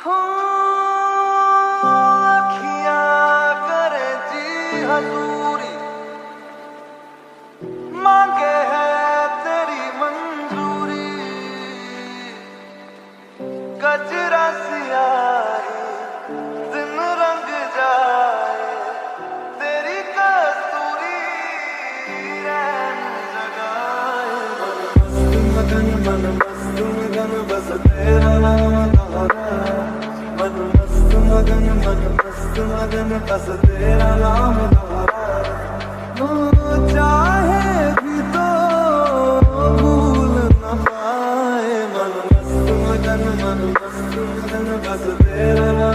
हो अखियां करे जी हजूरी, मांगे है तेरी मंजूरी। गजरा सियाही दिन रंग जाए, तेरी कस्तूरी रैन जगाए। मन मस्त मगन बस तेरा नाम दोहराए। मन मस्त मगन बस तेरा नाम दोहराए। चाहे भी तो भूल न पाए। मन मस्त मगन बस तेरा नाम